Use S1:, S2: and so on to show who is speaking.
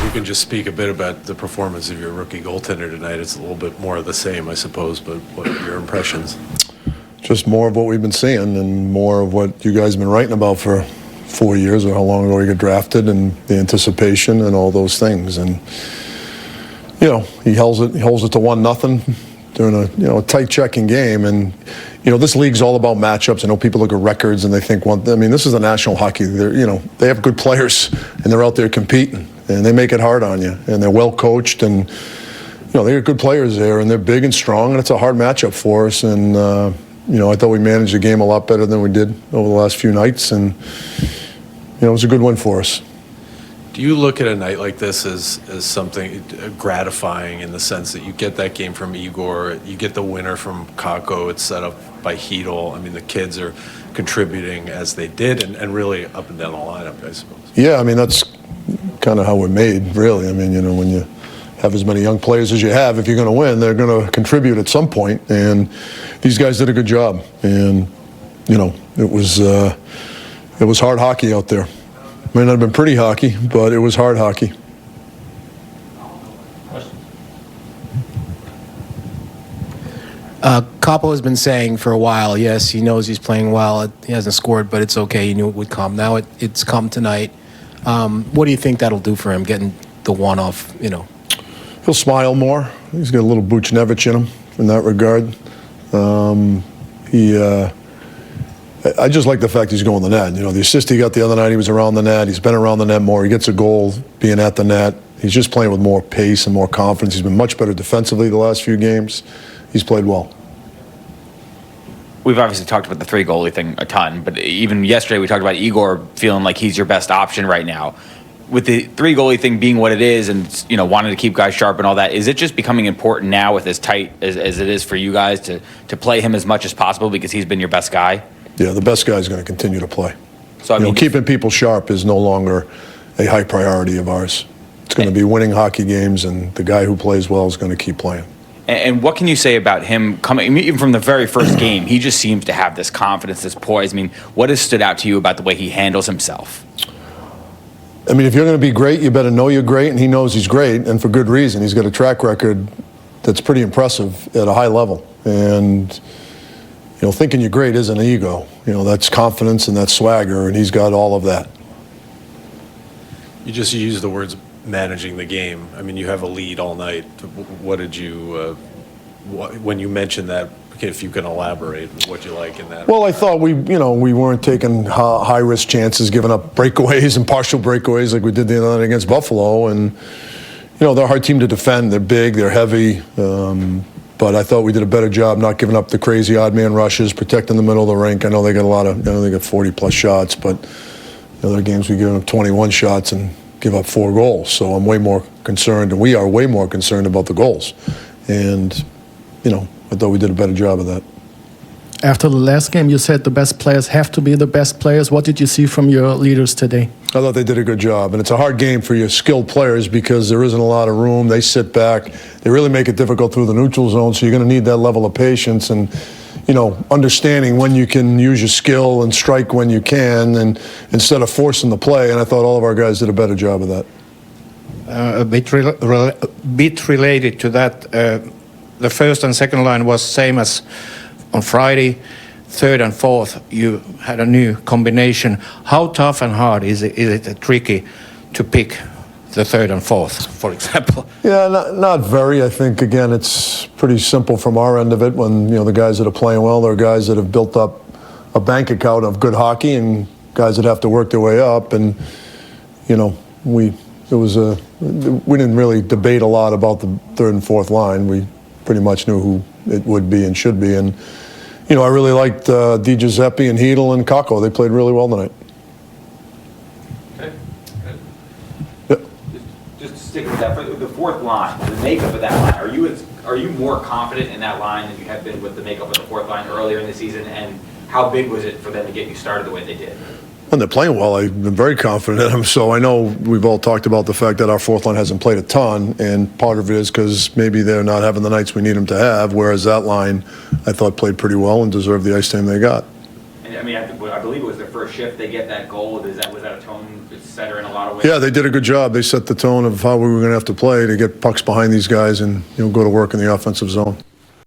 S1: you can just speak a bit about the performance of your rookie goaltender tonight. It's a little bit more of the same, I suppose, but what are your impressions?
S2: Just more of what we've been seeing and more of what you guys have been writing about for 4 years, or how long ago he got drafted, and the anticipation and all those things. And he holds it to 1-0 during a tight checking game. And this league's all about matchups. I know people look at records and they think this is the National Hockey. They have good players and they're out there competing, and they make it hard on you, and they're well coached, and they got good players there, and they're big and strong, and it's a hard matchup for us. And I thought we managed the game a lot better than we did over the last few nights, and it was a good win for us.
S1: Do you look at a night like this as something gratifying, in the sense that you get that game from Igor, you get the winner from Kakko, it's set up by Hedel? I mean, the kids are contributing as they did, and really up and down the lineup, I suppose. Yeah, that's kind of how we're made, really. When you have as many young players as you have, if you're going to win, they're going to contribute at some point, and these guys did a good job. And it was hard hockey out there. May not have been pretty hockey, but it was hard hockey.
S3: Kaapo has been saying for a while, yes, he knows he's playing well. He hasn't scored, but it's okay. He knew it would come. Now it's come tonight. What do you think that'll do for him, getting the one off,
S2: He'll smile more. He's got a little Buchnevich in him in that regard. I just like the fact he's going to the net. The assist he got the other night, he was around the net. He's been around the net more. He gets a goal being at the net. He's just playing with more pace and more confidence. He's been much better defensively the last few games. He's played well.
S4: We've obviously talked about the three-goalie thing a ton, but even yesterday we talked about Igor feeling like he's your best option right now. With the three-goalie thing being what it is, and wanting to keep guys sharp and all that, is it just becoming important now, with as tight as it is for you guys, to play him as much as possible because he's been your best guy?
S2: Yeah, the best guy is going to continue to play.
S4: So
S2: keeping people sharp is no longer a high priority of ours. It's going to be winning hockey games, and the guy who plays well is going to keep playing.
S4: And what can you say about him coming, even from the very first game? He just seems to have this confidence, this poise. What has stood out to you about the way he handles himself?
S2: If you're going to be great, you better know you're great, and he knows he's great, and for good reason. He's got a track record that's pretty impressive at a high level. And thinking you're great isn't an ego. That's confidence and that's swagger, and he's got all of that. You just use the words managing the game. You have a lead all night. What did you, when you mentioned that, if you can elaborate, what you like in that? Well, I thought we weren't taking high-risk chances, giving up breakaways and partial breakaways like we did the other night against Buffalo. And, they're a hard team to defend. They're big, they're heavy. But I thought we did a better job not giving up the crazy odd man rushes, protecting the middle of the rink. I know they got they got 40-plus shots, but other games we give them 21 shots and give up 4 goals. So I'm way more concerned, and we are way more concerned about the goals. And, I thought we did a better job of that.
S5: After the last game, you said the best players have to be the best players. What did you see from your leaders today?
S2: I thought they did a good job. And it's a hard game for your skilled players because there isn't a lot of room. They sit back. They really make it difficult through the neutral zone, so you're going to need that level of patience and, understanding when you can use your skill and strike when you can, and instead of forcing the play. And I thought all of our guys did a better job of that.
S6: A bit related to that, the first and second line was same as on Friday. Third and fourth, you had a new combination. How tough and hard is it tricky to pick the third and fourth, for example?
S2: Yeah, not very. I think, again, it's pretty simple from our end of it. When, the guys that are playing well, they're guys that have built up a bank account of good hockey, and guys that have to work their way up. And, we didn't really debate a lot about the third and fourth line. We pretty much knew who it would be and should be. And, I really liked Di Giuseppe and Hedel and Kakko. They played really well tonight.
S4: Okay. Good. Yep. Just stick with that. For the fourth line, the makeup of that line, are you more confident in that line than you have been with the makeup of the fourth line earlier in the season? And how big was it for them to get you started the way they did?
S2: When they're playing well, I've been very confident in them. So I know we've all talked about the fact that our fourth line hasn't played a ton, and part of it is because maybe they're not having the nights we need them to have, whereas that line, I thought, played pretty well and deserved the ice time they got.
S4: And I believe it was their first shift. They get that goal. Was that a tone setter in a lot of ways.
S2: Yeah, they did a good job. They set the tone of how we were going to have to play to get pucks behind these guys and go to work in the offensive zone.